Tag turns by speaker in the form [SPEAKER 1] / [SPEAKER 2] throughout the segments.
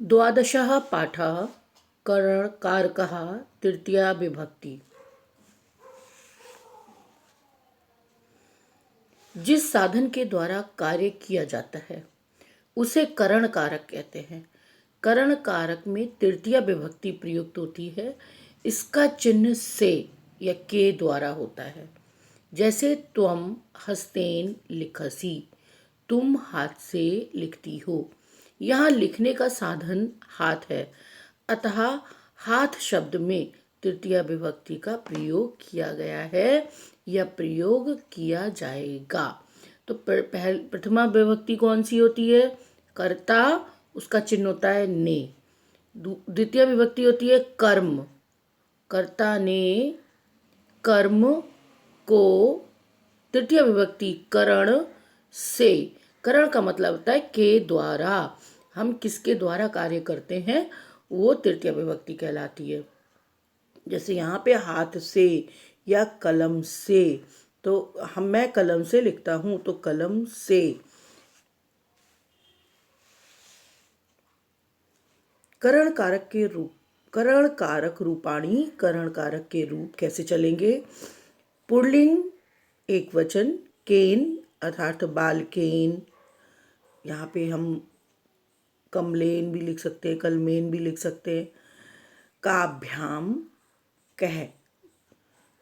[SPEAKER 1] द्वादशः पाठः करणकारकः तृतीया विभक्ति। जिस साधन के द्वारा कार्य किया जाता है उसे करण कारक कहते हैं। करण कारक में तृतीया विभक्ति प्रयुक्त होती है। इसका चिन्ह से या के द्वारा होता है। जैसे त्वम हस्तेन लिखसी, तुम हाथ से लिखती हो। यहाँ लिखने का साधन हाथ है, अतः हाथ शब्द में तृतीया विभक्ति का प्रयोग किया गया है या प्रयोग किया जाएगा। तो प्रथमा विभक्ति कौन सी होती है? कर्ता, उसका चिन्ह होता है ने। द्वितीय विभक्ति होती है कर्म, कर्ता ने कर्म को। तृतीय विभक्ति करण से। करण का मतलब होता है के द्वारा। हम किसके द्वारा कार्य करते हैं वो तृतीय विभक्ति कहलाती है। जैसे यहाँ पे हाथ से या कलम से, तो मैं कलम से लिखता हूँ, तो कलम से। करण कारक रूपाणी करण कारक के रूप कैसे चलेंगे? पुल्लिंग एक वचन, केन अर्थात बालकेन। यहाँ पे हम कमलेन भी लिख सकते हैं, कलमेन भी लिख सकते हैं। काभ्याम कह,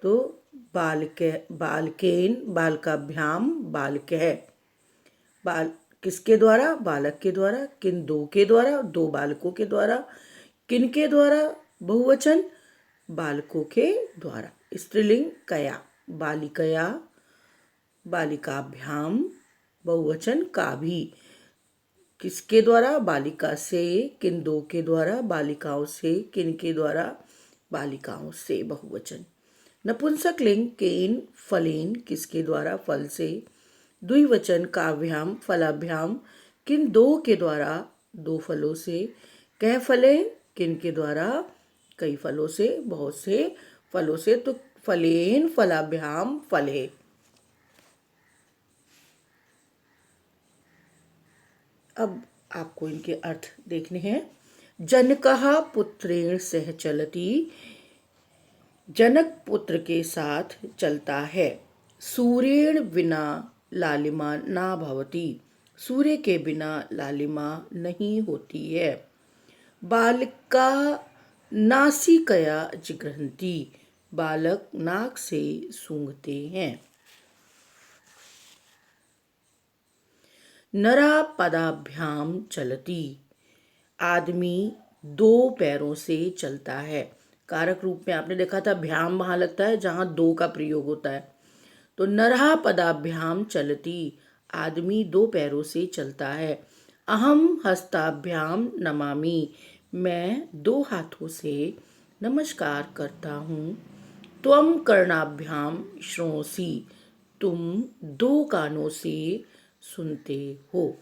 [SPEAKER 1] तो बालकेन बालकाभ्याम बालकह। बाल किसके द्वारा? बालक के द्वारा। किन दो के द्वारा? दो बालकों के द्वारा। किन के द्वारा? बहुवचन बालकों के द्वारा। स्त्रीलिंग कया, बालिकया बालिकाभ्याम, बहुवचन का भी। किसके द्वारा? बालिका से। किन दो के द्वारा? बालिकाओं से। किन के द्वारा? बालिकाओं से, बहुवचन। नपुंसक लिंग केन फलेन, किसके द्वारा? फल से। द्विवचन काभ्याम फलाभ्याम, किन दो के द्वारा? दो फलों से। कह फले, किन के द्वारा? कई फलों से, बहुत से फलों से। तो फलेन फलाभ्याम फले। अब आपको इनके अर्थ देखने हैं। जनकः पुत्रेण सह चलति, जनक पुत्र के साथ चलता है। सूर्येण बिना लालिमा ना भवति, सूर्य के बिना लालिमा नहीं होती है। बालिका नासिकया जिघ्रन्ति, बालक नाक से सूंघते हैं। नरा पदाभ्याम चलति, आदमी दो पैरों से चलता है। कारक रूप में आपने देखा था भ्याम वहां लगता है जहां दो का प्रयोग होता है। तो नरहा पदाभ्याम चलति, आदमी दो पैरों से चलता है। अहम हस्ताभ्याम नमामि, मैं दो हाथों से नमस्कार करता हूँ। त्वम कर्णाभ्याम श्रोणोसि, तुम दो कानों से सुनते हो।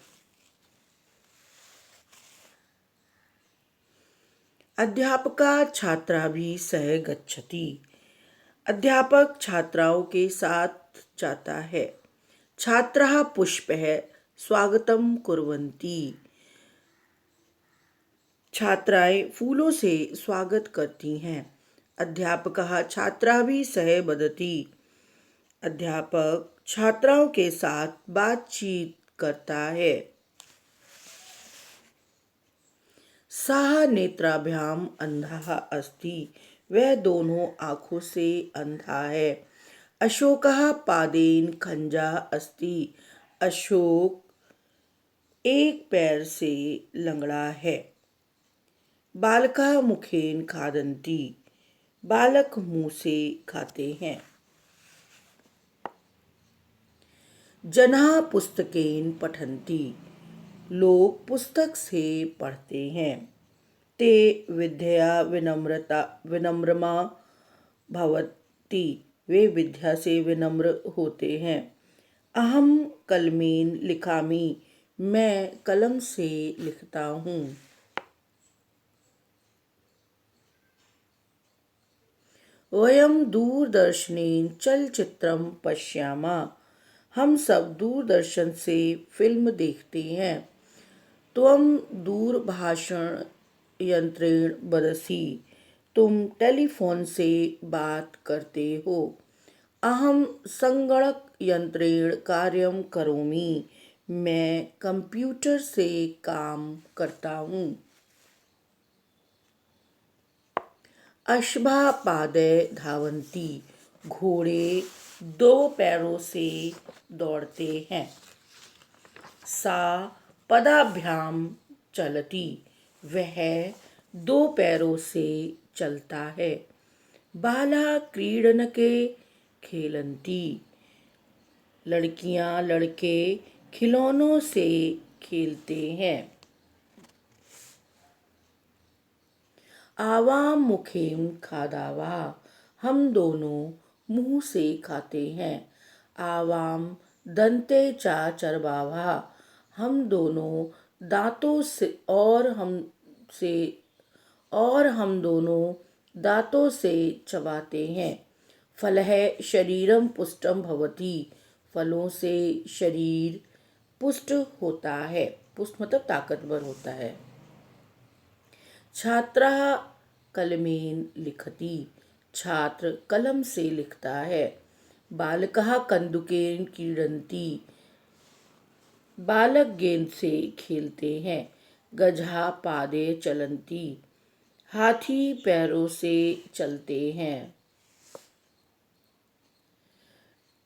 [SPEAKER 1] अध्यापका छात्राभिः सह गच्छति, अध्यापक छात्राओं के साथ जाता है। छात्राः पुष्पैः स्वागतं कुर्वन्ति, छात्राएं फूलों से स्वागत करती हैं। अध्यापकः छात्राभिः सह वदति, अध्यापक छात्राओं के साथ बातचीत करता है। सः नेत्राभ्याम अंधः अस्ति, वह दोनों आँखों से अंधा है। अशोकः पादेन खंजः अस्ति, अशोक एक पैर से लंगड़ा है। बालकः मुखेन खादन्ति, बालक मुंह से खाते हैं। जनाः पुस्तकेन पठन्ति, लोग पुस्तक से पढ़ते हैं। ते विद्या विनम्रमा भवति, वे विद्या से विनम्र होते हैं। अहम कलमेन लिखामि, मैं कलम से लिखता हूँ। वयम दूरदर्शनेन चलचित्रम पश्यामः, हम सब दूरदर्शन से फिल्म देखते हैं। त्वं दूरभाषण यंत्रेण बदसी, तुम टेलीफोन से बात करते हो। अहम संगणक यंत्रेण कार्यं करोमि, मैं कंप्यूटर से काम करता हूँ। अश्वापादे धावन्ति, घोड़े दो पैरों से दौड़ते हैं। सा पदाभ्याम चलती, वह दो पैरों से चलता है। बाला क्रीडनके खेलन्ति, लड़कियां लड़के खिलौनों से खेलते हैं। आवाम मुखेम खादावा, हम दोनों मुंह से खाते हैं। आवाम दंते चा चरबावा, हम दोनों दांतों से चबाते हैं। फलः शरीरम पुष्टम भवति, फलों से शरीर पुष्ट होता है। पुष्ट मतलब ताकतवर होता है। छात्रः कलमेन लिखति, छात्र कलम से लिखता है। बालकः कन्दुकेन क्रीडन्ति, बालक गेंद से खेलते हैं। गजः पादे चलन्ति, हाथी पैरों से चलते हैं।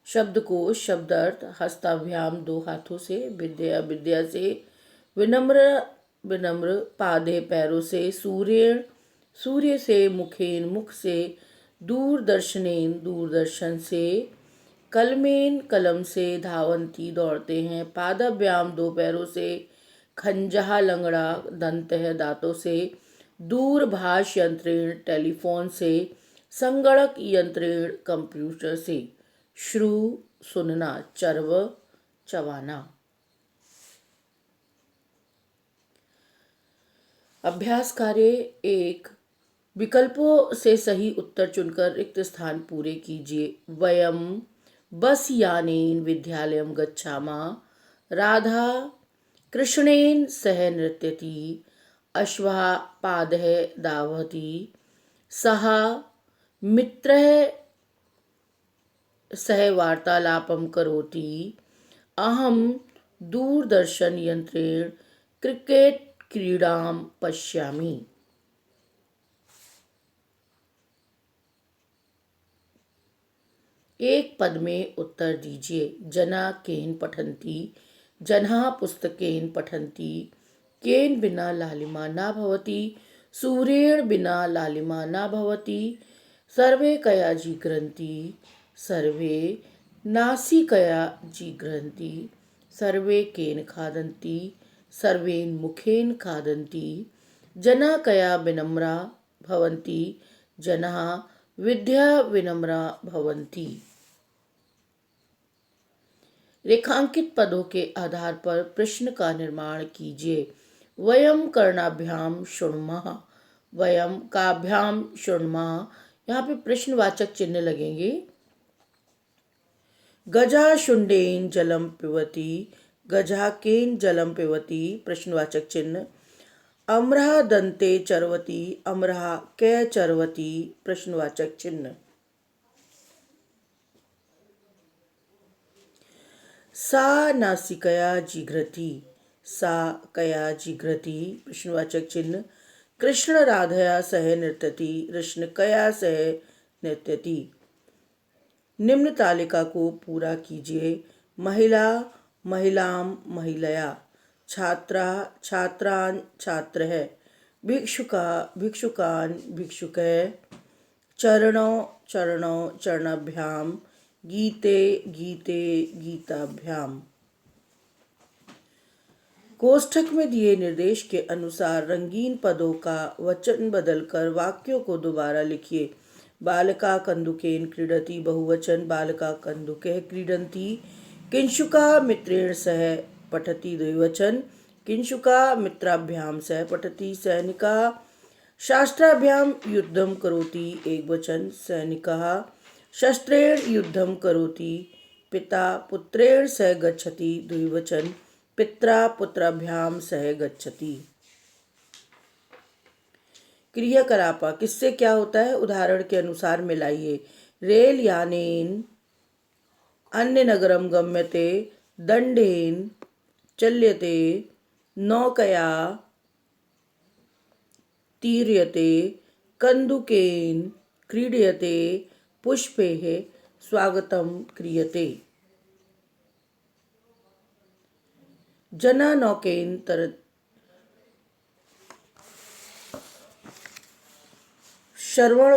[SPEAKER 1] शब्दकोश शब्दार्थ हस्ताभ्याम दो हाथों से, विद्या विद्या से, विनम्र विनम्र, पादे पैरों से, सूर्य से, मुखेन मुख से, दूरदर्शनेन दूरदर्शन से, कलमेन कलम से, धावंती दौड़ते हैं। पादाभ्याम दो पैरों से, खंजहा लंगड़ा, दंतः दांतों से, दूरभाष यंत्रेण टेलीफोन से, संगणक यंत्रेण कंप्यूटर से। श्रु सुनना, चर्व चबाना। अभ्यास कार्य 1, विकल्पों से सही उत्तर चुनकर रिक्त स्थान पूरे कीजिए। वयम बस यानेन विद्यालयं गच्छामः, राधा कृष्णेन सह नृत्यति, अश्वः पादः धावति, सः मित्रः सह वार्तालापं करोति, अहम दूरदर्शन यंत्रेण क्रिकेट क्रीडां पश्यामि। एक पद में उत्तर दीजिए। जना केन पठन्ति, जनाः पुस्तकेन पठन्ति, केन बिना लालिमा न भवति, सूर्येण बिना लालिमा न भवति, सर्वे कया जिघ्रन्ति, सर्वे नासिकया जिघ्रन्ति, सर्वे केन खादन्ति, सर्वेन मुखेन खादन्ति, जना कया विनम्रा भवन्ति, जनाः विद्या विनम्रा भवन्ति। रेखांकित पदों के आधार पर प्रश्न का निर्माण कीजिए। वयम कर्णाभ्याम शृणुमः, वयम काभ्याम शृणुमः, यहाँ पे प्रश्नवाचक चिन्ह लगेंगे। गजा शुंडेन जलम पिबति, गजा केन जलम पिबति, प्रश्नवाचक चिन्ह। अम्रः दंते चरवति, अम्रः कै चरवति, प्रश्नवाचक चिन्ह। सा नासिकया जिघ्रति, सा कया जिघ्रति, प्रश्नवाचक चिन्ह। कृष्ण राधया सह नृत्यति, कृष्ण कया सह नृत्यति। निम्न तालिका को पूरा कीजिए। महिला महिलाम महिलया, छात्रा छात्रान छात्रः, भिक्षुका भिक्षुकान भिक्षुकः, चरणौ चरणौ चरणाभ्याम, गीते गीते गीताभ्याम। कोष्ठक में दिए निर्देश के अनुसार रंगीन पदों का वचन बदलकर वाक्यों को दोबारा लिखिए। बालका कन्दुकेन क्रीडति बहुवचन, बालका कन्दुकः क्रीडन्ति। किंशुका मित्रेण सह पठति द्विवचन, किंशुका मित्राभ्याम सह पठति। सैनिकः शास्त्राभ्याम युद्धं करोति एकवचन, सैनिकः शस्त्रेण युद्धं करोति। पिता पुत्रेण सह गच्छति द्विवचन, पित्रा पुत्राभ्याम सह गच्छति। क्रियाकलापा किससे क्या होता है, उदाहरण के अनुसार मिलाइए। रेल यानेन अन्य नगरम गम्यते, दंडेन चल्यते, नौकया तीर्यते, कंदुकेन क्रीड्यते, पुष्पैः स्वागतं क्रियते। जना नौकेन श्रवण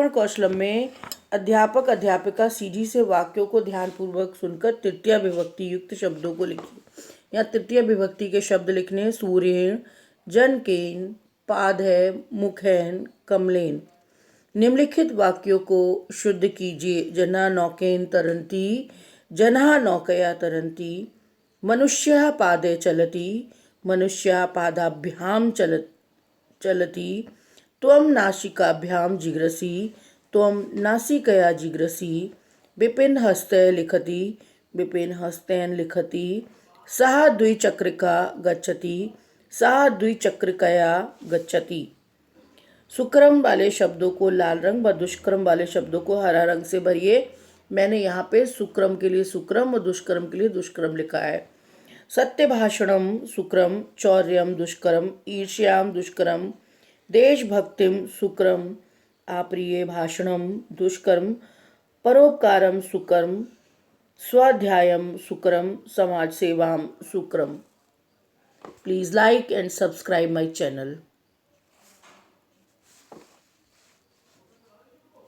[SPEAKER 1] कौशलम में अध्यापक अध्यापिका सीढ़ी से वाक्यों को ध्यानपूर्वक सुनकर तृतीय विभक्ति युक्त शब्दों को लिखिए। यहाँ तृतीय विभक्ति के शब्द लिखने सूर्येण, जनकेन, पादय, मुखैन, कमलेन। निम्नलिखित वाक्यों को शुद्ध कीजिए। जना नौकेन तरन्ति, जनाः नौकया तरन्ति, मनुष्यः पादे चलति, मनुष्यः पादाभ्याम चलति, त्वं नासिकाभ्याम जिघ्रसि, त्वं नासिकया जिघ्रसि, विपिन हस्तैः लिखति, विपिन हस्तेन लिखति, सः द्विचक्रिका गच्छति, सः द्विचक्रिकया गच्छति। सुक्रम वाले शब्दों को लाल रंग व दुष्कर्म वाले शब्दों को हरा रंग से भरिए। मैंने यहाँ पे सुक्रम के लिए सुक्रम और दुष्कर्म के लिए दुष्कर्म लिखा है। सत्य भाषणम सुक्रम, चौर्यम दुष्कर्म, ईर्ष्याम दुष्कर्म, देशभक्तिम सुक्रम, अप्रिय भाषणम दुष्कर्म, परोपकारम सुकर्म, स्वाध्यायम सुकर्म, समाज सेवाम सुकर्म। Please like and subscribe my channel.